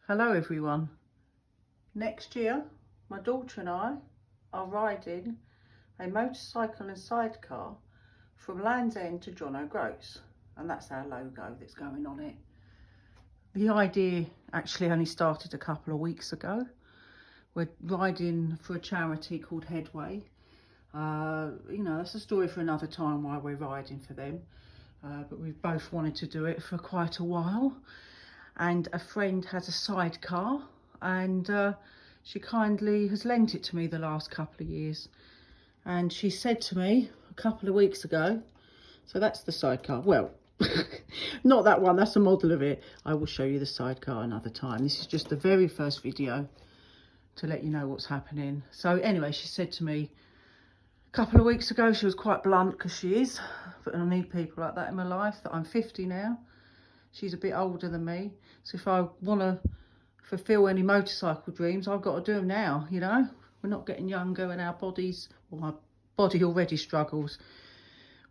Hello everyone. Next year my daughter and I are riding a motorcycle and sidecar from Land's End to John O'Groats, and that's our logo that's going on it. The idea actually only started a couple of weeks ago. We're riding for a charity called Headway. That's a story for another time why we're riding for them, but we've both wanted to do it for quite a while. And a friend has a sidecar, and she kindly has lent it to me the last couple of years. And she said to me a couple of weeks ago, so that's the sidecar. Well, not that one, that's a model of it. I will show you the sidecar another time. This is just the very first video to let you know what's happening. So anyway, she said to me a couple of weeks ago, she was quite blunt, because she is, but I need people like that in my life, that I'm 50 now. She's a bit older than me, so if I want to fulfil any motorcycle dreams, I've got to do them now, you know. We're not getting younger, and our bodies, well, my body already struggles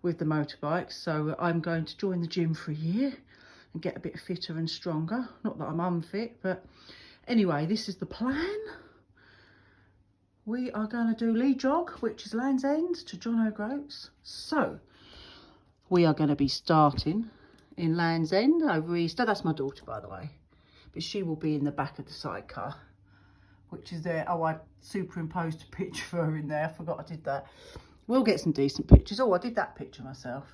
with the motorbikes, so I'm going to join the gym for a year and get a bit fitter and stronger. Not that I'm unfit, but anyway, this is the plan. We are going to do LEJOG, which is Land's End to John O'Groats. So we are going to be starting in Land's End over Easter. That's my daughter, by the way, but she will be in the back of the sidecar, which is there. Oh, I superimposed a picture of her in there. I forgot I did that. We'll get some decent pictures. Oh, I did that picture myself.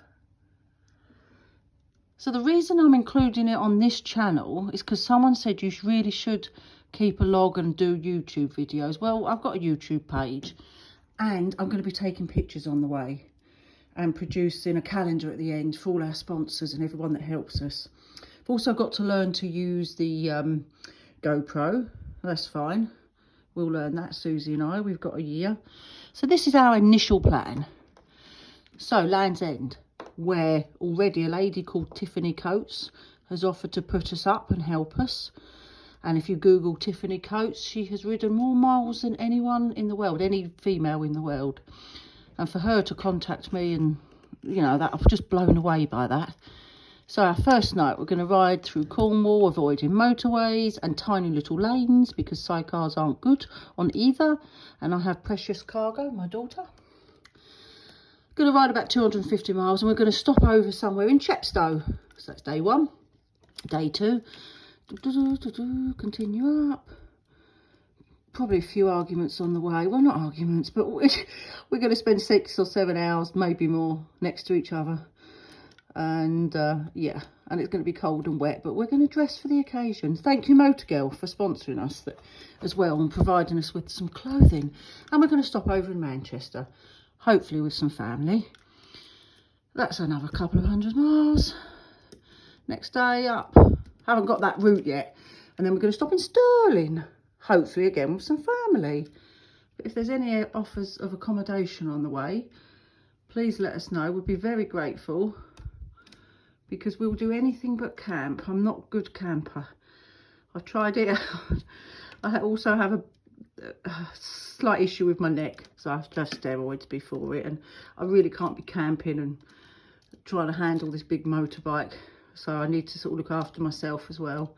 So the reason I'm including it on this channel is because someone said you really should keep a log and do YouTube videos. Well, I've got a YouTube page, and I'm going to be taking pictures on the way and producing a calendar at the end for all our sponsors and everyone that helps us. I've also got to learn to use the GoPro. That's fine. We'll learn that, Susie and I. We've got a year. So this is our initial plan. So Land's End, where already a lady called Tiffany Coates has offered to put us up and help us. And if you Google Tiffany Coates, she has ridden more miles than anyone in the world, any female in the world. And for her to contact me, and you know, that I'm just blown away by that. So our first night, we're going to ride through Cornwall, avoiding motorways and tiny little lanes, because sidecars aren't good on either. And I have precious cargo, my daughter. Going to ride about 250 miles, and we're going to stop over somewhere in Chepstow. So that's day one. Day two, continue up. Probably a few arguments on the way. Well, not arguments, but we're going to spend 6 or 7 hours, maybe more, next to each other. And yeah, and it's going to be cold and wet, but we're going to dress for the occasion. Thank you, Motorgirl, for sponsoring us as well and providing us with some clothing. And we're going to stop over in Manchester, hopefully with some family. That's another couple of 100 miles. Next day up. Haven't got that route yet. And then we're going to stop in Stirling, hopefully again with some family. But if there's any offers of accommodation on the way, please let us know. We'd be very grateful, because we'll do anything but camp. I'm not a good camper. I've tried it out. I also have a slight issue with my neck, so I have to have steroids before it, and I really can't be camping and trying to handle this big motorbike. So I need to sort of look after myself as well.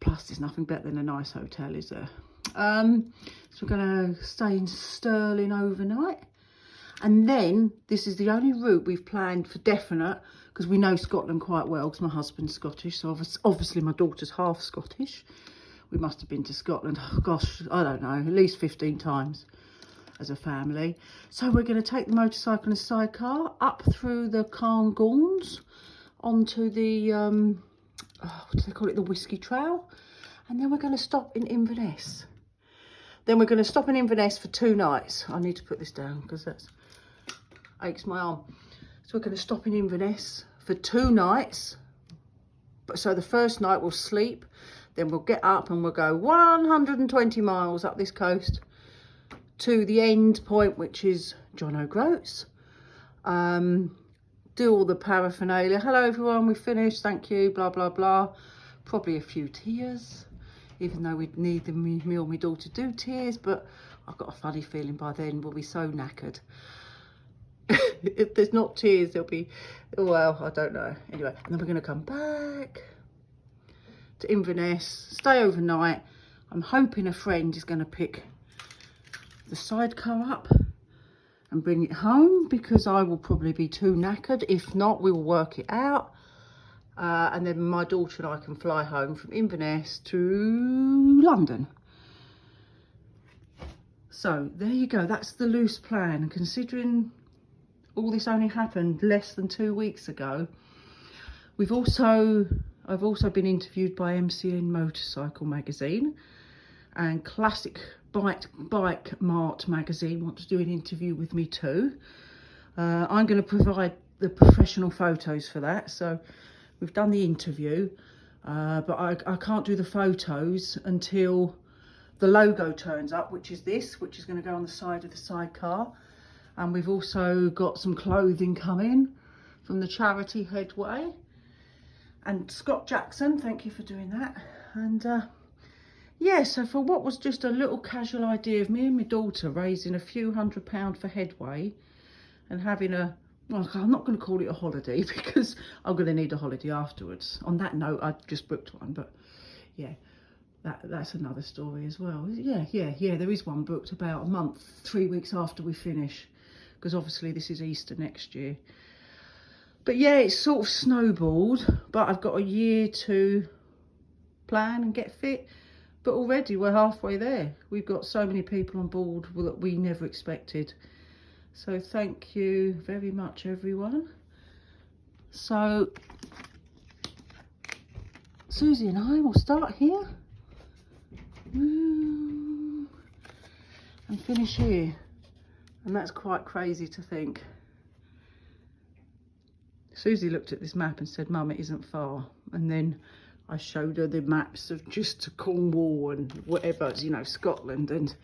Plus, there's nothing better than a nice hotel, is there? So we're going to stay in Stirling overnight. And then, this is the only route we've planned for definite, because we know Scotland quite well, because my husband's Scottish. So obviously my daughter's half Scottish. We must have been to Scotland, oh gosh, I don't know, at least 15 times as a family. So we're going to take the motorcycle and sidecar up through the Cairngorms onto the, what do they call it, the Whiskey Trail. And then we're going to stop in Inverness. Then we're going to stop in Inverness for 2 nights. I need to put this down because that aches my arm. So we're going to stop in Inverness for 2 nights. So the first night we'll sleep, then we'll get up and we'll go 120 miles up this coast to the end point, which is John O'Groats. Do all the paraphernalia. Hello everyone, we finished, thank you, blah blah blah. Probably a few tears, even though we need me or my daughter do tears, but I've got a funny feeling by then we'll be so knackered. If there's not tears, there'll be, well, I don't know. Anyway, and then we're going to come back to Inverness, stay overnight. I'm hoping a friend is going to pick the sidecar up and bring it home, because I will probably be too knackered. If not, we will work it out. And then my daughter and I can fly home from Inverness to London. So there you go, that's the loose plan. Considering all this only happened less than 2 weeks ago, I've also been interviewed by MCN Motorcycle magazine, and Classic Bike Mart magazine want to do an interview with me too. I'm going to provide the professional photos for that. So we've done the interview, but I can't do the photos until the logo turns up, which is this, which is going to go on the side of the sidecar. And we've also got some clothing coming from the charity Headway. And Scott Jackson, thank you for doing that. And yeah, so for what was just a little casual idea of me and my daughter raising a few £100 for Headway and having a, well, I'm not going to call it a holiday because I'm going to need a holiday afterwards. On that note, I just booked one, but yeah, that's another story as well. Yeah, there is one booked about a month, 3 weeks after we finish, because obviously this is Easter next year. But yeah, it's sort of snowballed, but I've got a year to plan and get fit. But already we're halfway there. We've got so many people on board that we never expected. So thank you very much, everyone. So Susie and I will start here and finish here. And that's quite crazy to think. Susie looked at this map and said, Mum, it isn't far. And then I showed her the maps of just to Cornwall and whatever, you know, Scotland, and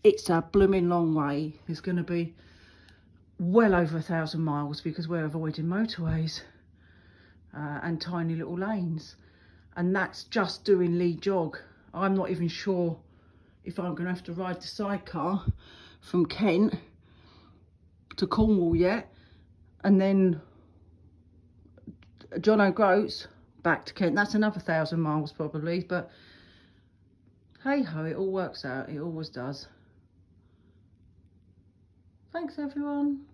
it's a blooming long way. It's going to be well over 1,000 miles because we're avoiding motorways and tiny little lanes. And that's just doing LEJOG. I'm not even sure if I'm going to have to ride the sidecar from Kent to Cornwall yet. And then John O'Groats back to Kent. That's another 1,000 miles probably, but hey ho, it all works out. It always does. Thanks everyone.